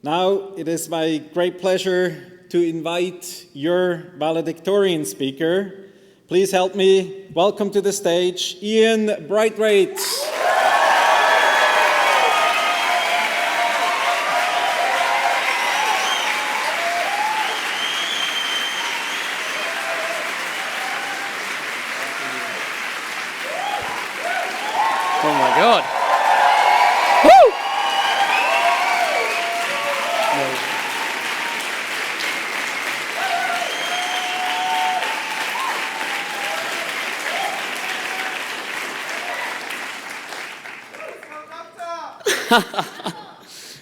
Now it is my great pleasure to invite your valedictorian speaker. Please help me welcome to the stage Ian Braithwaite. Oh my God. Woo!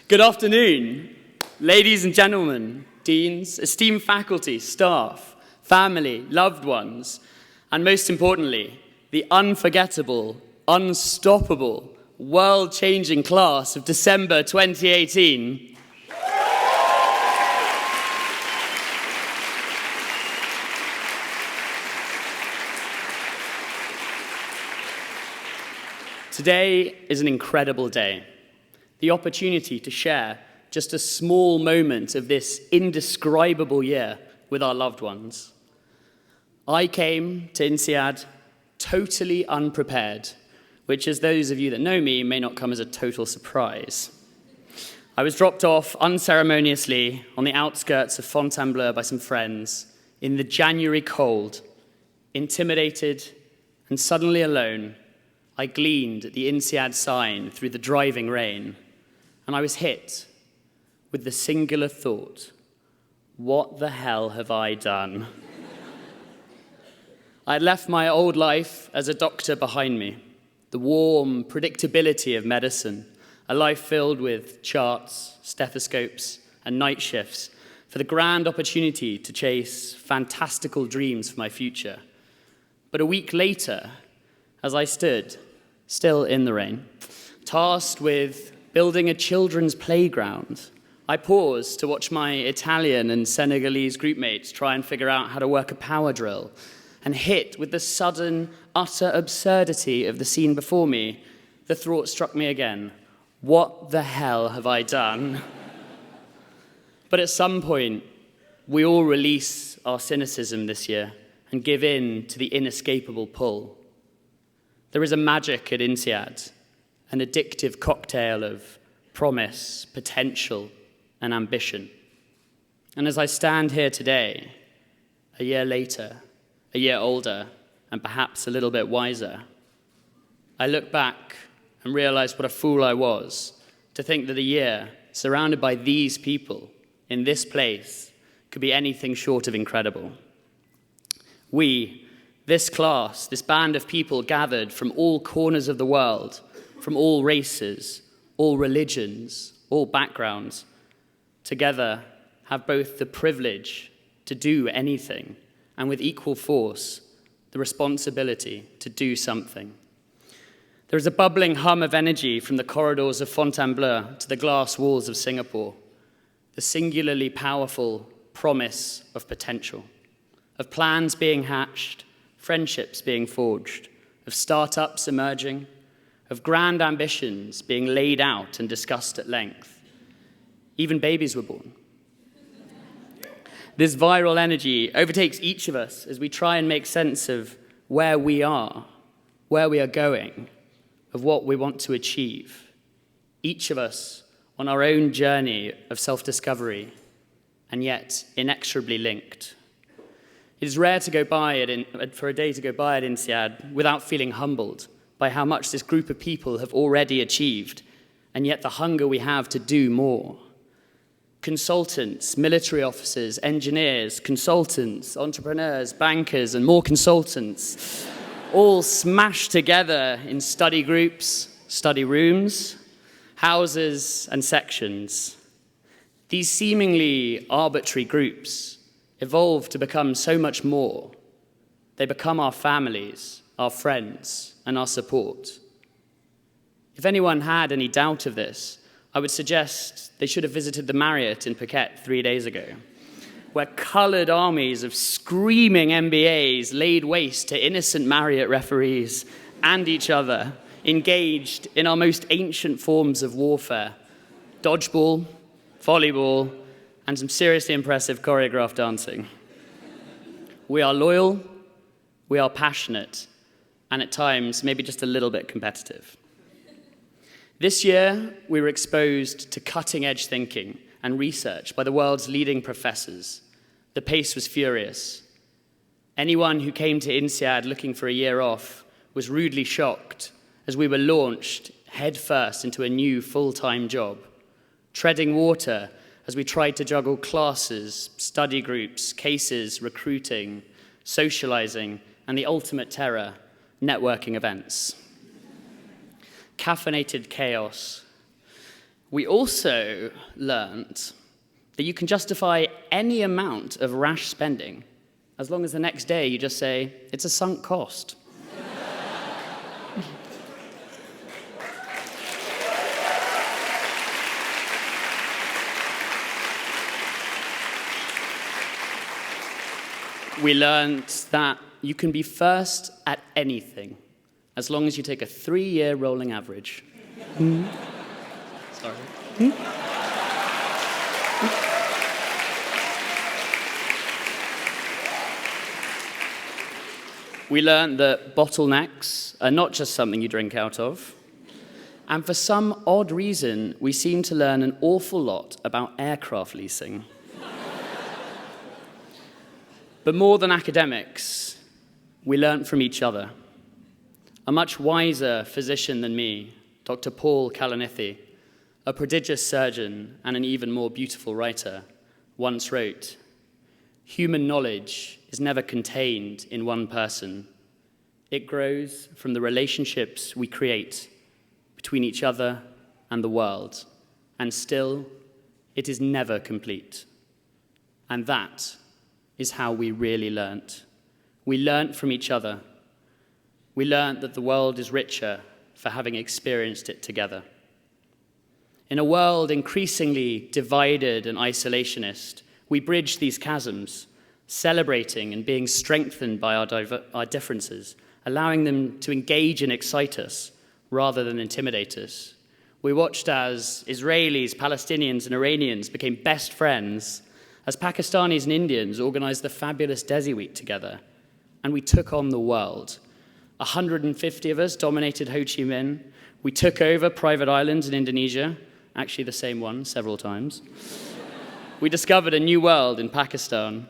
Good afternoon, ladies and gentlemen, deans, esteemed faculty, staff, family, loved ones, and most importantly, the unforgettable, unstoppable, world-changing class of December 2018. Today is an incredible day. The opportunity to share just a small moment of this indescribable year with our loved ones. I came to INSEAD totally unprepared, which, as those of you that know me, may not come as a total surprise. I was dropped off unceremoniously on the outskirts of Fontainebleau by some friends in the January cold. Intimidated and suddenly alone, I gleaned at the INSEAD sign through the driving rain, and I was hit with the singular thought, what the hell have I done? I had left my old life as a doctor behind me, the warm predictability of medicine, a life filled with charts, stethoscopes, and night shifts, for the grand opportunity to chase fantastical dreams for my future. But a week later, as I stood, still in the rain, tasked with building a children's playground, I paused to watch my Italian and Senegalese groupmates try and figure out how to work a power drill, and hit with the sudden, utter absurdity of the scene before me, the thought struck me again, what the hell have I done? But at some point, we all release our cynicism this year and give in to the inescapable pull. There is a magic at INSEAD, an addictive cocktail of promise, potential, and ambition. And as I stand here today, a year later, a year older, and perhaps a little bit wiser, I look back and realize what a fool I was to think that a year surrounded by these people in this place could be anything short of incredible. We, this class, this band of people gathered from all corners of the world, from all races, all religions, all backgrounds, together have both the privilege to do anything and with equal force, the responsibility to do something. There is a bubbling hum of energy from the corridors of Fontainebleau to the glass walls of Singapore, the singularly powerful promise of potential, of plans being hatched, friendships being forged, of startups emerging, of grand ambitions being laid out and discussed at length. Even babies were born. This viral energy overtakes each of us as we try and make sense of where we are going, of what we want to achieve. Each of us on our own journey of self-discovery, and yet inexorably linked. It is rare to go by for a day to go by at INSEAD without feeling humbled by how much this group of people have already achieved, and yet the hunger we have to do more. Consultants, military officers, engineers, consultants, entrepreneurs, bankers, and more consultants, all smashed together in study groups, study rooms, houses, and sections. These seemingly arbitrary groups evolve to become so much more. They become our families, our friends, and our support. If anyone had any doubt of this, I would suggest they should have visited the Marriott in Phuket 3 days ago, where coloured armies of screaming MBAs laid waste to innocent Marriott referees and each other, engaged in our most ancient forms of warfare: dodgeball, volleyball, and some seriously impressive choreographed dancing. We are loyal, we are passionate, and at times, maybe just a little bit competitive. This year, we were exposed to cutting-edge thinking and research by the world's leading professors. The pace was furious. Anyone who came to INSEAD looking for a year off was rudely shocked as we were launched headfirst into a new full-time job, treading water as we tried to juggle classes, study groups, cases, recruiting, socializing, and the ultimate terror, networking events. Caffeinated chaos. We also learned that you can justify any amount of rash spending as long as the next day you just say, it's a sunk cost. We learned that you can be first at anything as long as you take a 3-year rolling average. Sorry. We learned that bottlenecks are not just something you drink out of. And for some odd reason, we seem to learn an awful lot about aircraft leasing. But more than academics, we learned from each other. A much wiser physician than me, Dr. Paul Kalanithi, a prodigious surgeon and an even more beautiful writer, once wrote, "Human knowledge is never contained in one person. It grows from the relationships we create between each other and the world, and still, it is never complete." And that is how we really learnt. We learnt from each other. We learnt that the world is richer for having experienced it together. In a world increasingly divided and isolationist, we bridge these chasms, celebrating and being strengthened by our differences, allowing them to engage and excite us rather than intimidate us. We watched as Israelis, Palestinians, and Iranians became best friends, as Pakistanis and Indians organized the fabulous Desi Week together, and we took on the world. 150 of us dominated Ho Chi Minh. We took over private islands in Indonesia, actually the same one several times. We discovered a new world in Pakistan,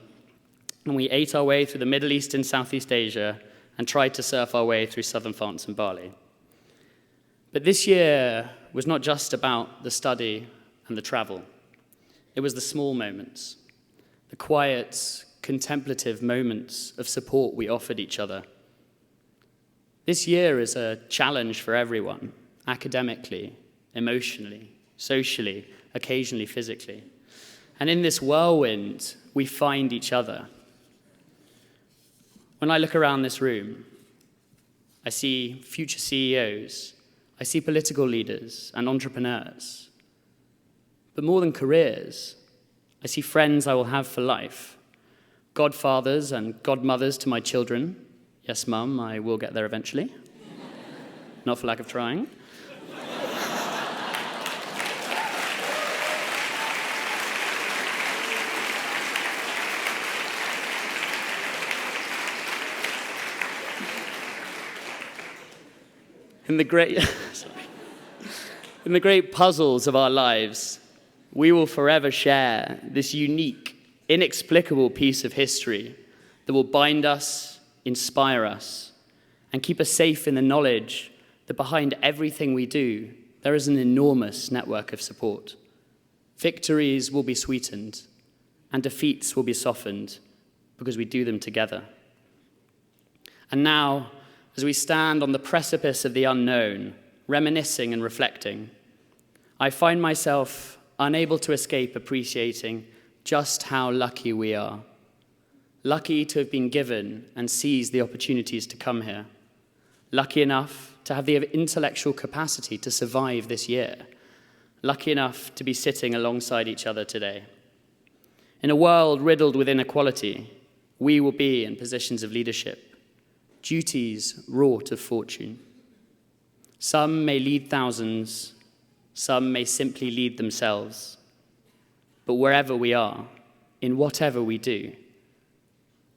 and we ate our way through the Middle East and Southeast Asia and tried to surf our way through southern France and Bali. But this year was not just about the study and the travel. It was the small moments, the quiet, contemplative moments of support we offered each other. This year is a challenge for everyone, academically, emotionally, socially, occasionally physically. And in this whirlwind, we find each other. When I look around this room, I see future CEOs, I see political leaders and entrepreneurs. But more than careers, I see friends I will have for life, godfathers and godmothers to my children. Yes, Mum, I will get there eventually. Not for lack of trying. In the great puzzles of our lives, we will forever share this unique, inexplicable piece of history that will bind us, inspire us, and keep us safe in the knowledge that behind everything we do, there is an enormous network of support. Victories will be sweetened, and defeats will be softened, because we do them together. And now, as we stand on the precipice of the unknown, reminiscing and reflecting, I find myself unable to escape appreciating just how lucky we are. Lucky to have been given and seized the opportunities to come here. Lucky enough to have the intellectual capacity to survive this year. Lucky enough to be sitting alongside each other today. In a world riddled with inequality, we will be in positions of leadership, duties wrought of fortune. Some may lead thousands, some may simply lead themselves. But wherever we are, in whatever we do,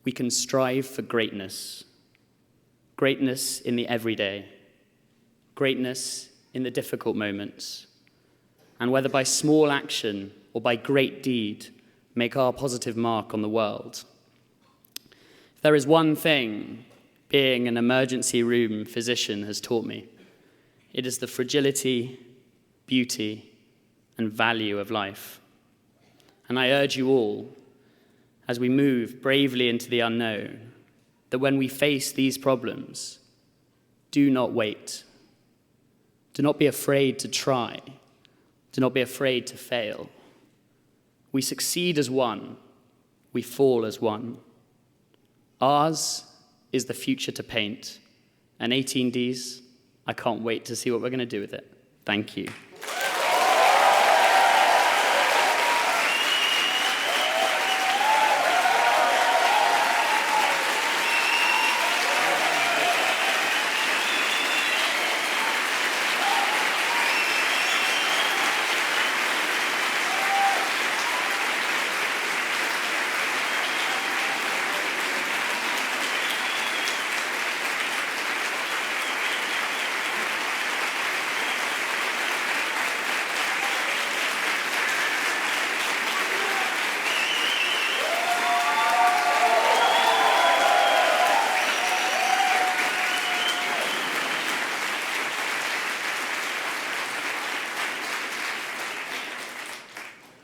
we can strive for greatness. Greatness in the everyday. Greatness in the difficult moments. And whether by small action or by great deed, make our positive mark on the world. If there is one thing being an emergency room physician has taught me, it is the fragility, beauty, and value of life. And I urge you all, as we move bravely into the unknown, that when we face these problems, do not wait. Do not be afraid to try. Do not be afraid to fail. We succeed as one. We fall as one. Ours is the future to paint. And 18Ds, I can't wait to see what we're going to do with it. Thank you.